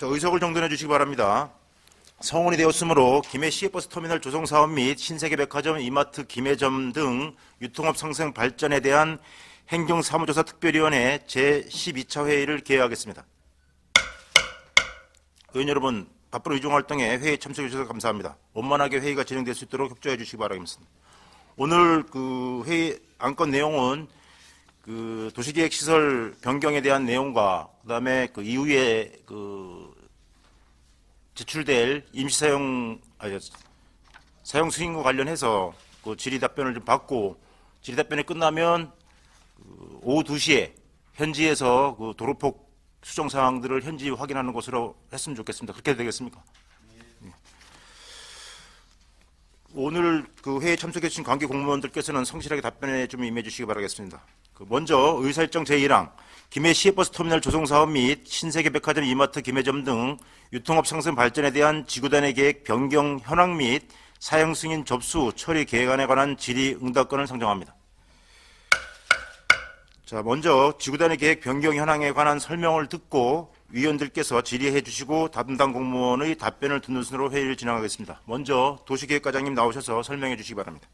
자, 의석을 정돈해 주시기 바랍니다. 성원이 되었으므로 김해 시외버스 터미널 조성 사업 및 신세계 백화점, 이마트, 김해점 등 유통업 상생 발전에 대한 행정사무조사 특별위원회 제12차 회의를 개회하겠습니다. 의원 여러분, 바쁜 의정활동에 회의에 참석해 주셔서 감사합니다. 원만하게 회의가 진행될 수 있도록 협조해 주시기 바라겠습니다. 오늘 그 회의 안건 내용은 그 도시계획시설 변경에 대한 내용과 그다음에 그 이후에 그 제출될 사용 승인과 관련해서 그 질의 답변을 좀 받고 질의 답변이 끝나면 그 오후 2시에 현지에서 그 도로폭 수정 사항들을 현지 확인하는 것으로 했으면 좋겠습니다. 그렇게 되겠습니까? 네. 오늘 그 회의에 참석해 주신 관계 공무원들께서는 성실하게 답변에 좀 임해 주시기 바라겠습니다. 그 먼저 의사일정 제1항 김해 시외버스 터미널 조성 사업 및 신세계 백화점, 이마트, 김해점 등 유통업 상생 발전에 대한 지구단위 계획 변경 현황 및 사용 승인 접수 처리 계획안에 관한 질의 응답권을 상정합니다. 자, 먼저 지구단위 계획 변경 현황에 관한 설명을 듣고 위원들께서 질의해 주시고 담당 공무원의 답변을 듣는 순으로 회의를 진행하겠습니다. 먼저 도시계획과장님 나오셔서 설명해 주시기 바랍니다.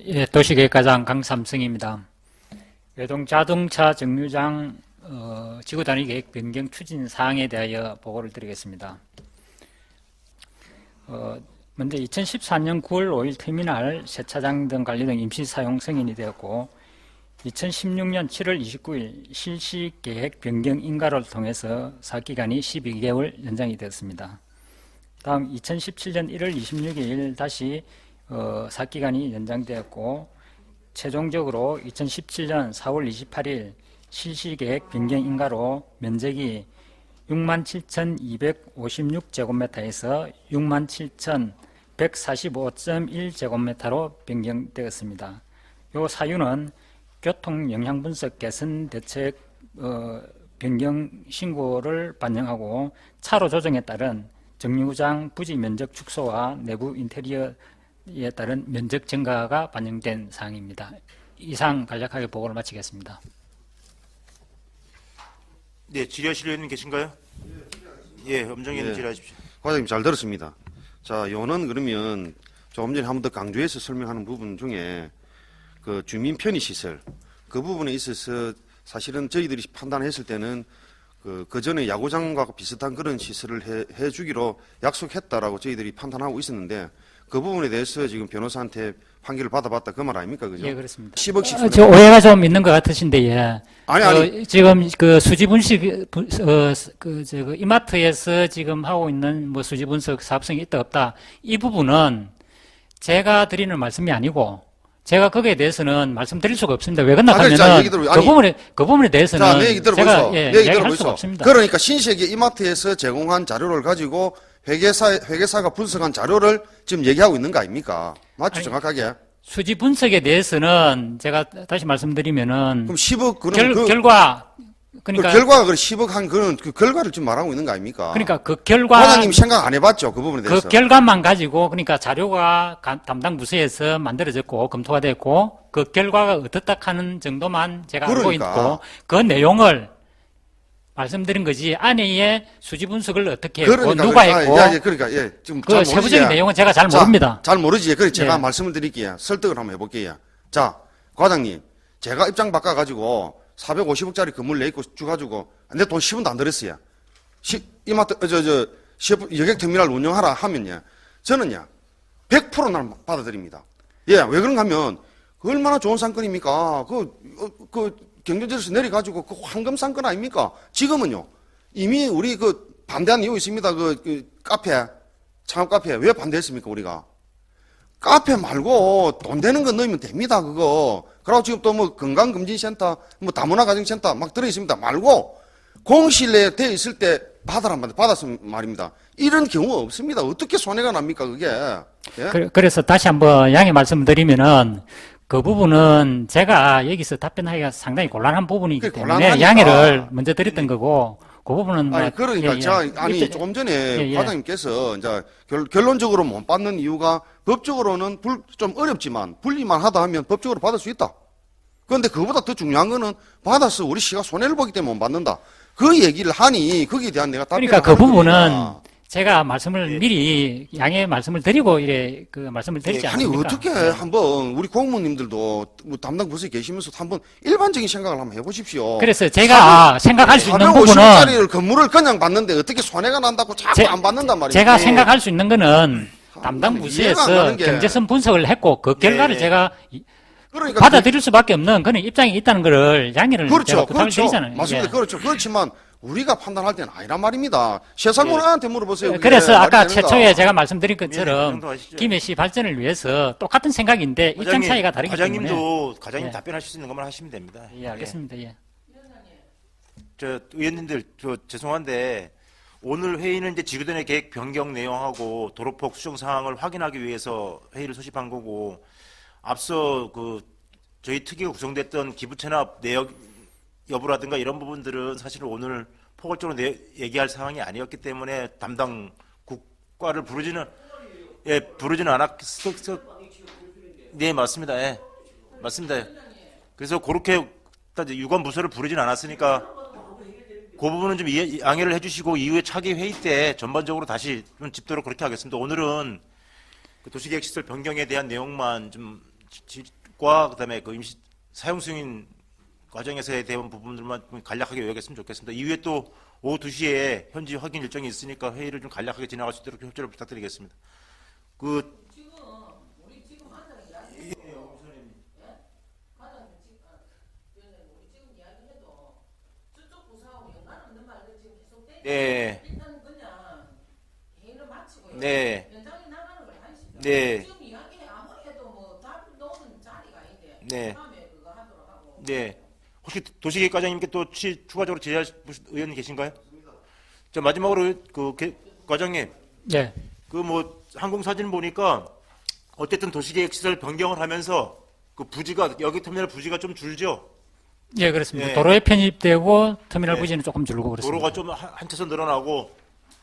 예, 도시계획과장 강삼승입니다. 외동 자동차 정류장 지구단위 계획 변경 추진 사항에 대하여 보고를 드리겠습니다. 먼저 2014년 9월 5일 터미널 세차장 등 관리등 임시 사용 승인이 되었고 2016년 7월 29일 실시 계획 변경 인가를 통해서 사업기간이 12개월 연장이 되었습니다. 다음 2017년 1월 26일 다시 사업기간이 연장되었고 최종적으로 2017년 4월 28일 실시계획 변경 인가로 면적이 67,256제곱미터에서 67,145.1제곱미터로 변경되었습니다. 이 사유는 교통영향분석 개선 대책 변경 신고를 반영하고 차로 조정에 따른 정류장 부지 면적 축소와 내부 인테리어에 따른 면적 증가가 반영된 사항입니다. 이상 간략하게 보고를 마치겠습니다. 네, 질의하실 의원님 계신가요? 예, 엄정희님 질의하십시오. 과장님 잘 들었습니다. 자, 요는 그러면 조금 전에 한 번 더 강조해서 설명하는 부분 중에 그 주민 편의 시설 그 부분에 있어서 사실은 저희들이 판단했을 때는 그 전에 야구장과 비슷한 그런 시설을 해주기로 약속했다라고 저희들이 판단하고 있었는데 그 부분에 대해서 지금 변호사한테 판결을 받아봤다 그 말 아닙니까, 그죠? 예, 그렇습니다. 10억씩 저 오해가 좀 있는 것 같으신데, 예. 아니. 지금 그 수지 분석, 이마트에서 지금 하고 있는 뭐 수지 분석 사업성이 있다 없다 이 부분은 제가 드리는 말씀이 아니고 제가 거기에 대해서는 말씀드릴 수가 없습니다. 왜 그러나 하면은 그 부분에 대해서는 자, 내 얘기 들어보소. 제가 이야기할 수가 들어보소. 없습니다. 그러니까 신세계 이마트에서 제공한 자료를 가지고 회계사가 분석한 자료를 지금 얘기하고 있는 거 아닙니까? 맞죠? 아니, 정확하게. 수지 분석에 대해서는 제가 다시 말씀드리면은 그럼 10억 그럼 결과 그러니까 그 결과가 그 10억 한 그런 그 결과를 지금 말하고 있는 거 아닙니까? 그러니까 그 결과 과장님 생각 안 해봤죠? 그 부분에 대해서. 그 결과만 가지고 그러니까 자료가 담당 부서에서 만들어졌고 검토가 됐고 그 결과가 어떻다 하는 정도만 제가 알고 있고 그 내용을 말씀드린 거지 안에 수지 분석을 어떻게 했고 누가 했고 지금 그 세부적인 내용은 제가 잘 모릅니다. 잘 모르지. 그래 제가 예. 말씀을 드릴게요. 설득을 한번 해볼게요. 자, 과장님, 제가 입장 바꿔가지고 450억짜리 건물 내 있고 주가지고 내 돈 10원도 안 들었어요. 이마트 여객터미널 운영하라 하면요, 저는요 100% 날 받아들입니다. 예, 왜 그런가 하면 그 얼마나 좋은 상권입니까? 그 경전지에서 내려가지고 그 황금 상권 아닙니까? 지금은요 이미 우리 그 반대하는 이유 있습니다. 그 카페 창업 카페 왜 반대했습니까? 우리가 카페 말고 돈 되는 거 넣으면 됩니다. 그거. 그리고 지금 또 뭐 건강검진센터, 뭐 다문화가정센터 막 들어있습니다. 말고 공실내에 돼 있을 때 받았으면 말입니다. 이런 경우 없습니다. 어떻게 손해가 납니까, 그게? 예? 그래서 다시 한번 양해 말씀드리면은 그 부분은 제가 여기서 답변하기가 상당히 곤란한 부분이기 때문에 양해를 먼저 드렸던 거고 그 부분은 뭐, 아니, 그러니까, 예, 예. 제가, 아니, 입장- 조금 전에 예, 예. 과장님께서, 이제, 결론적으로 못 받는 이유가, 법적으로는 좀 어렵지만, 분리만 하다 하면 법적으로 받을 수 있다. 그런데 그거보다 더 중요한 거는, 받아서 우리 시가 손해를 보기 때문에 못 받는다. 그 얘기를 하니, 거기에 대한 내가 답변을 그러니까 그 하는 부분은 겁니다. 제가 말씀을 미리 양해 말씀을 드리고 이래 그 말씀을 드리지 아니, 않습니까? 어떻게 한번, 우리 공무원님들도, 뭐 담당 부서에 계시면서 한번 일반적인 생각을 한번 해보십시오. 그래서 제가 생각할 수 있는 부분은 450억짜리 건물을 그냥 받는데 어떻게 손해가 난다고 자꾸 안 받는단 말이에요. 제가 생각할 수 있는 거는 담당 나는 이해가 안 부서에서 가는 게- 경제성 분석을 했고 그 결과를 예. 제가 그러니까 받아들일 수밖에 없는 그런 입장이 있다는 거를 양해를 제가 그렇죠. 부탁을 그렇죠. 드리잖아요. 맞습니다. 예. 그렇죠. 그렇지만 우리가 판단할 때는 아니란 말입니다. 세상문화한테 물어보세요. 그게 그래서 아까 말이 됩니다. 최초에 제가 말씀드린 예, 그 것처럼 정도 하시죠. 김해시 발전을 위해서 똑같은 생각인데 입장 차이가 다르기 때문에 과장님도 과장님 예. 답변하실 수 있는 것만 하시면 됩니다. 예, 알겠습니다. 예. 저 의원님들 저 죄송한데 오늘 회의는 이제 지구단의 계획 변경 내용하고 도로폭 수정 사항을 확인하기 위해서 회의를 소집한 거고 앞서 그 저희 특위가 구성됐던 기부 체납 내역 여부라든가 이런 부분들은 사실 오늘 포괄적으로 얘기할 사항이 아니었기 때문에 담당 국과를 부르지는 않았. 네 맞습니다. 예 맞습니다. 그래서 그렇게 유관 부서를 부르진 않았으니까 그 부분은 좀 양해를 해주시고 이후에 차기 회의 때 전반적으로 다시 좀 짚도록 그렇게 하겠습니다. 오늘은 그 도시계획시설 변경에 대한 내용만 좀과 그다음에 그 임시 사용 승인 과정에서에 대한 부분들만 좀 간략하게 요약했으면 좋겠습니다. 이후에 또 오후 2시에 현지 확인 일정이 있으니까 회의를 좀 간략하게 진행할 수 있도록 협조를 부탁드리겠습니다. 네. 일단 그냥 회의를 마치고요. 네. 연장에 나가는 걸 하시죠. 네. 지금 이야기 아무리 해도 뭐 답 놓는 자리가 아닌데 네. 다음에 그거 하도록 하고. 네. 혹시 도시계획과장님께 또 추가적으로 제의할 의원 계신가요? 자 마지막으로 과장님, 예. 그 뭐 항공사진 보니까 어쨌든 도시계획시설 변경을 하면서 그 부지가 여기 터미널 부지가 좀 줄죠. 예, 그렇습니다. 예. 도로에 편입되고 터미널 예. 부지는 조금 줄고 그렇습니다. 도로가 좀 한 차선 늘어나고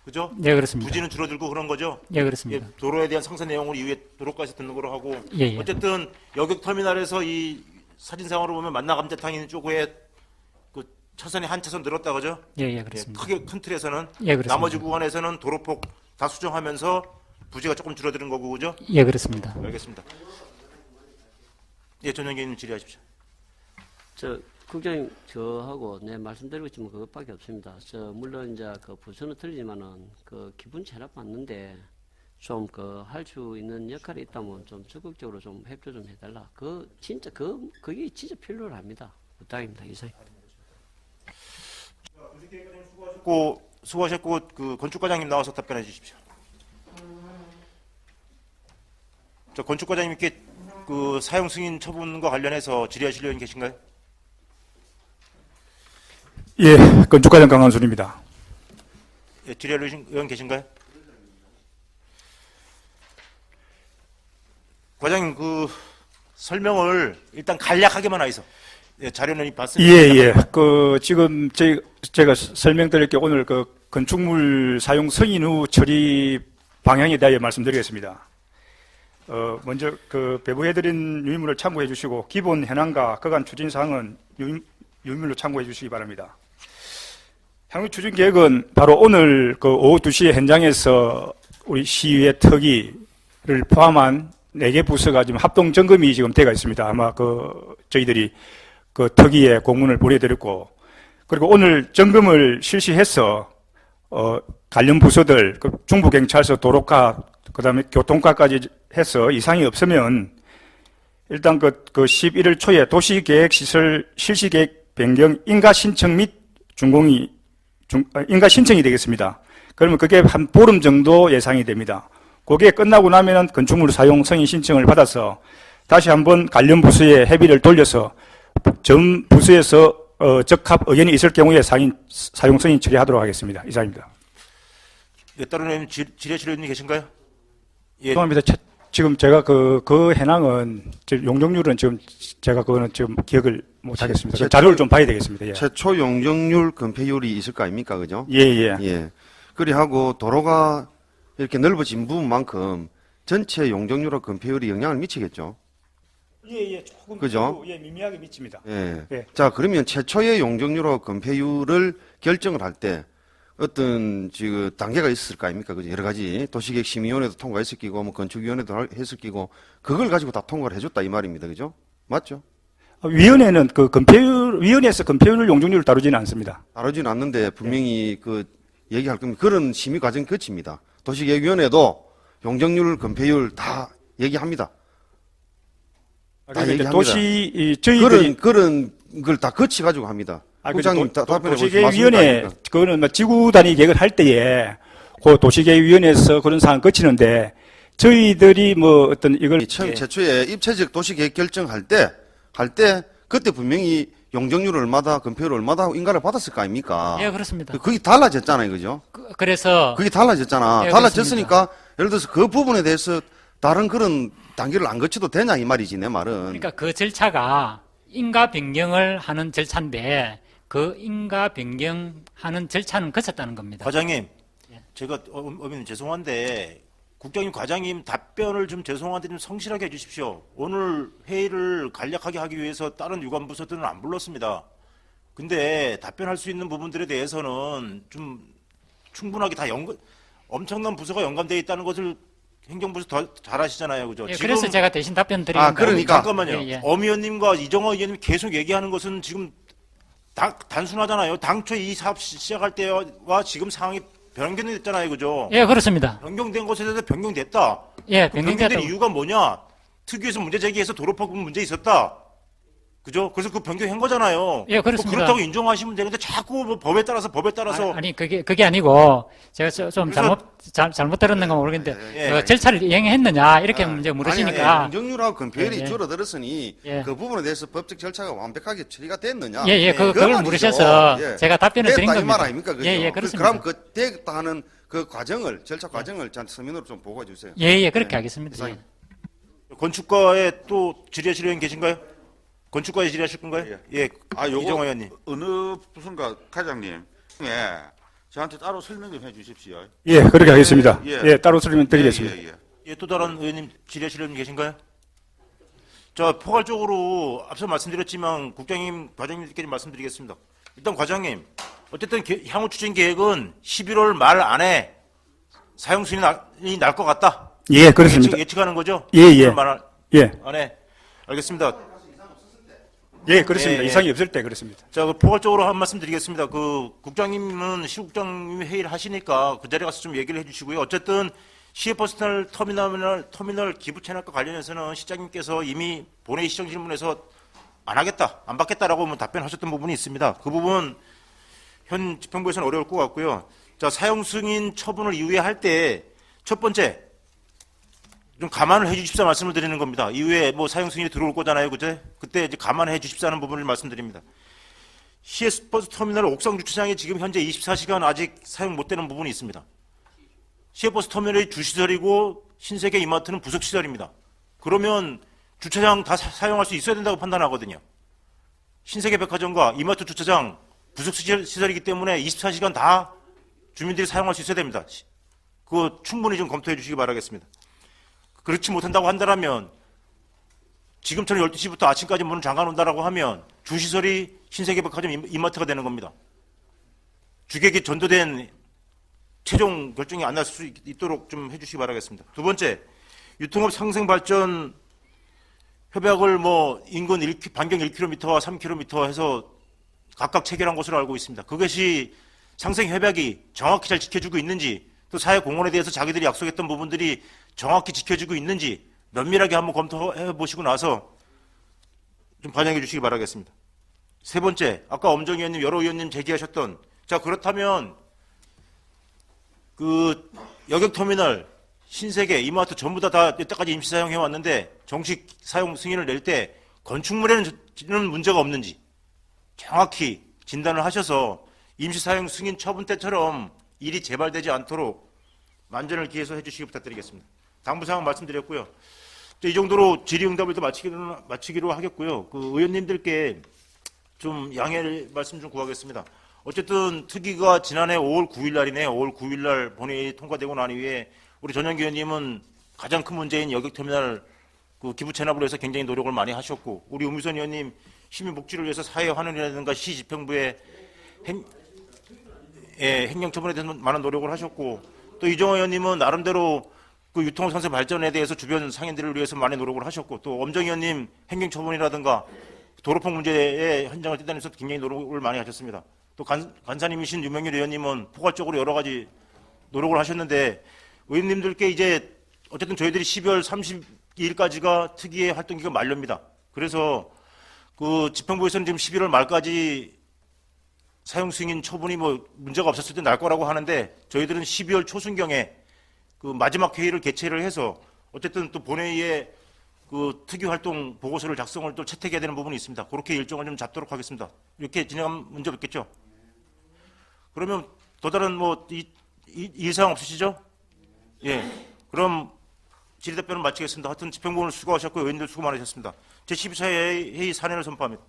그죠? 예, 그렇습니다. 부지는 줄어들고 그런 거죠. 예, 예, 그렇습니다. 도로에 대한 상세 내용을 이후에 도로까지 듣는 거로 하고 예, 예. 어쨌든 여객 터미널에서 이 사진상으로 보면 만나감자탕 있는 쪽에 그 차선이 한 차선 늘었다 그죠? 예, 예, 예, 그렇습니다. 크게 큰 틀에서는 예, 그렇습니다. 나머지 구간에서는 도로폭 다 수정하면서 부지가 조금 줄어드는 거고 그죠? 예, 그렇습니다. 알겠습니다. 예, 전영기님 질의하십시오. 국장님, 저하고 내 말씀드리고 있지만 그것밖에 없습니다. 물론 이제 그 부서는 틀리지만은 그 기분 체납 받는데 좀 그 할 수 있는 역할이 있다면 좀 적극적으로 좀 협조 좀 해달라. 그게 진짜 필요로 합니다. 부탁입니다. 이상. 수고하셨고 그 건축과장님 나와서 답변해 주십시오. 저 건축과장님께 그 사용 승인 처분과 관련해서 질의하실 의원 계신가요? 예, 건축과장 강한순입니다. 예, 질의할 의원 계신가요? 과장님 그 설명을 일단 간략하게만 하이소. 예, 자료는 이 봤습니다. 예, 예. 지금 제가 설명드릴 게 오늘 그 건축물 사용 승인 후 처리 방향에 대하여 말씀드리겠습니다. 먼저 그 배부해드린 유의문을 참고해 주시고 기본 현황과 그간 추진 사항은 유의문로 참고해 주시기 바랍니다. 향후 추진 계획은 바로 오늘 그 오후 2시에 현장에서 우리 시의회 특위를 포함한 4개 부서가 지금 합동 점검이 지금 되어 있습니다. 아마 저희들이 그 특위에 공문을 보내드렸고, 그리고 오늘 점검을 실시해서 관련 부서들, 그 중부경찰서, 도로과, 그다음에 교통과까지 해서 이상이 없으면 일단 그 11월 초에 도시계획시설 실시계획 변경 인가 신청 및 인가 신청이 되겠습니다. 그러면 그게 한 보름 정도 예상이 됩니다. 그게 끝나고 나면은 건축물 사용 승인 신청을 받아서 다시 한번 관련 부서에 협의를 돌려서 전 부서에서 적합 의견이 있을 경우에 사용 승인 처리하도록 하겠습니다. 이상입니다. 예, 다른 의원 질의하실 의원님 계신가요? 예, 죄송합니다. 지금 제가 그 해낭은 지금 용적률은 지금 제가 그거는 지금 기억을 못 하겠습니다. 그 자료를 좀 봐야 되겠습니다. 예. 최초 용적률 건폐율이 있을 거 아닙니까? 그죠? 예, 예. 예. 그리하고 도로가 이렇게 넓어진 부분만큼 전체 용적률과 건폐율이 영향을 미치겠죠. 예, 예. 조금 그죠? 예, 미미하게 미칩니다. 예. 예. 자, 그러면 최초의 용적률과 건폐율을 결정을 할 때 어떤 지금 단계가 있을 거 아닙니까? 그죠? 여러 가지 도시계획 심의위원회도 통과했을 끼고 뭐 건축위원회도 했을 끼고 그걸 가지고 다 통과를 해줬다 이 말입니다. 그죠? 맞죠? 위원회는 그 위원회에서 건폐율 용적률을 다루지는 않습니다. 다루지는 않는데 분명히 그 얘기할 겁니다. 그런 심의 과정 거칩니다. 도시계획위원회도 용적률, 건폐율 다 얘기합니다. 다 그러니까 얘기합니다. 저희들이 그런 걸 다 거치 가지고 합니다. 국장님 답변해 보시죠. 도시계획위원회 그거는 뭐 지구 단위 계획을 할 때에 그 도시계획위원회에서 그런 사안 거치는데 저희들이 뭐 어떤 이걸 처음 최초에 입체적 도시계획 결정할 때 그때 분명히 용적률 얼마다, 건폐율 얼마다 하고 인가를 받았을 거 아닙니까? 예, 그렇습니다. 그게 달라졌잖아요, 그죠? 그래서 그게 달라졌잖아. 예, 달라졌으니까 예를 들어서 그 부분에 대해서 다른 그런 단계를 안 거쳐도 되냐 이 말이지 내 말은. 그러니까 그 절차가 인가 변경을 하는 절차인데 그 인가 변경하는 절차는 거쳤다는 겁니다. 과장님, 제가 어머님 죄송한데 국장님, 과장님 답변을 좀 죄송한데 좀 성실하게 해주십시오. 오늘 회의를 간략하게 하기 위해서 다른 유관부서들은 안 불렀습니다. 근데 답변할 수 있는 부분들에 대해서는 좀 충분하게 다 엄청난 부서가 연관되어 있다는 것을 행정부에서 더 잘 아시잖아요. 그죠? 예, 그래서 제가 대신 답변 드리는 아, 그러니까. 잠깐만요. 예, 예. 엄 의원님과 이정화 의원님 계속 얘기하는 것은 지금 단순하잖아요. 당초 이 사업 시작할 때와 지금 상황이 변경이 됐잖아요. 그죠? 예, 그렇습니다. 변경된 것에 대해서 변경됐다. 예, 그 변경된 변경됐다고. 이유가 뭐냐? 특위에서 문제 제기해서 도로파급 문제 있었다. 그죠? 그래서 그 변경한 거잖아요. 예, 그렇습니다. 그렇다고 인정하시면 되는데 자꾸 뭐 법에 따라서 아니 그게 아니고 제가 좀 잘못 들었는가 모르겠는데 예. 그 절차를 이행했느냐 이렇게 문제 물으시니까 용적률하고 건폐율이 예, 예. 줄어들었으니 예. 그 부분에 대해서 법적 절차가 완벽하게 처리가 됐느냐? 예, 그걸 말이죠. 물으셔서 예. 제가 답변을 드린 됐다 이 말 겁니다. 아닙니까? 그죠? 예, 그렇습니다. 그럼 그 됐다 하는 그 과정을 절차 과정을 저한테 서면으로 좀 보고해 주세요. 예, 그렇게 하겠습니다. 이상입. 건축과에 또 질의하실 의원 계신가요? 건축과에 질의하실 건가요? 예. 요거 이정화 의원님. 어느 부서인가 과장님, 저한테 따로 설명 좀 해주십시오. 예, 그렇게 하겠습니다. 예. 예, 따로 설명드리겠습니다. 예. 예, 또 다른 의원님 질의하실 의원 계신가요? 자, 포괄적으로 앞서 말씀드렸지만 국장님, 과장님들께 말씀드리겠습니다. 일단 과장님, 어쨌든 향후 추진 계획은 11월 말 안에 사용 수준이 날 것 같다. 예, 그렇습니다. 예측하는 거죠? 예, 예. 11월 말 예, 안에. 알겠습니다. 예, 그렇습니다. 예, 예. 이상이 없을 때 그렇습니다. 자, 그 포괄적으로 한 말씀 드리겠습니다. 그 국장님은 시국장님 회의를 하시니까 그 자리에 가서 좀 얘기를 해주시고요. 어쨌든 시외버스 터미널 기부 채널과 관련해서는 시장님께서 이미 본회의 시정 질문에서 안 하겠다, 안 받겠다라고 답변하셨던 부분이 있습니다. 그 부분 현 집행부에서는 어려울 것 같고요. 자, 사용 승인 처분을 이후에 할 때 첫 번째 좀 감안을 해 주십사 말씀을 드리는 겁니다. 이후에 뭐 사용 승인이 들어올 거잖아요. 그때 이제 감안해 주십사는 부분을 말씀드립니다. 시외버스 터미널 옥상 주차장이 지금 현재 24시간 아직 사용 못 되는 부분이 있습니다. 시외버스 터미널의 주시설이고 신세계 이마트는 부속시설입니다. 그러면 주차장 다 사용할 수 있어야 된다고 판단하거든요. 신세계 백화점과 이마트 주차장 부속시설이기 때문에 24시간 다 주민들이 사용할 수 있어야 됩니다. 그거 충분히 좀 검토해 주시기 바라겠습니다. 그렇지 못한다고 한다면 지금처럼 12시부터 아침까지 문을 잠가놓는다라고 하면 주시설이 신세계 백화점 이마트가 되는 겁니다. 주객이 전도된 최종 결정이 안 날 수 있도록 좀 해주시기 바라겠습니다. 두 번째, 유통업 상생 발전 협약을 뭐 인근 반경 1km와 3km 해서 각각 체결한 것으로 알고 있습니다. 그것이 상생 협약이 정확히 잘 지켜지고 있는지, 또 사회 공헌에 대해서 자기들이 약속했던 부분들이 정확히 지켜지고 있는지 면밀하게 한번 검토해 보시고 나서 좀 반영해 주시기 바라겠습니다. 세 번째, 아까 엄정 의원님, 여러 의원님 제기하셨던, 자, 그렇다면 그 여객터미널, 신세계, 이마트 전부 다 여태까지 임시 사용해 왔는데 정식 사용 승인을 낼 때 건축물에는 문제가 없는지 정확히 진단을 하셔서 임시 사용 승인 처분 때처럼 일이 재발되지 않도록 만전을 기해서 해주시기 부탁드리겠습니다. 당부 사항 말씀드렸고요. 이 정도로 질의응답을 또 마치기로 하겠고요. 그 의원님들께 좀 양해를 말씀 좀 구하겠습니다. 어쨌든 특위가 지난해 5월 9일 날이네요. 5월 9일 날 본회의 통과되고 난 이후에 우리 전현기 의원님은 가장 큰 문제인 여객터미널 그 기부 체납으로 해서 굉장히 노력을 많이 하셨고, 우리 우미선 의원님 시민 복지를 위해서 사회 환원이라든가 시 집행부의 행정처분에 대해서 많은 노력을 하셨고, 또 이정호 의원님은 나름대로 그 유통산세 발전에 대해서 주변 상인들을 위해서 많이 노력을 하셨고, 또 엄정 의원님 행정처분이라든가 도로폭 문제에 현장을 뛰다니면서 굉장히 노력을 많이 하셨습니다. 또 간사님이신 유명일 의원님은 포괄적으로 여러 가지 노력을 하셨는데, 의원님들께 이제 어쨌든 저희들이 12월 32일까지가 특위의 활동기가 만료입니다. 그래서 그 집행부에서는 지금 11월 말까지 사용 승인 처분이 뭐 문제가 없었을 때 날 거라고 하는데, 저희들은 12월 초순경에 그 마지막 회의를 개최를 해서 어쨌든 또 본회의에 그 특위 활동 보고서를 작성을 또 채택해야 되는 부분이 있습니다. 그렇게 일정을 좀 잡도록 하겠습니다. 이렇게 진행하면 문제 없겠죠? 그러면 더 다른 뭐 이상 없으시죠? 예. 그럼 질의답변을 마치겠습니다. 하여튼 집행부는 수고하셨고 의원님들 수고 많으셨습니다. 제12차 회의 산회를 선포합니다.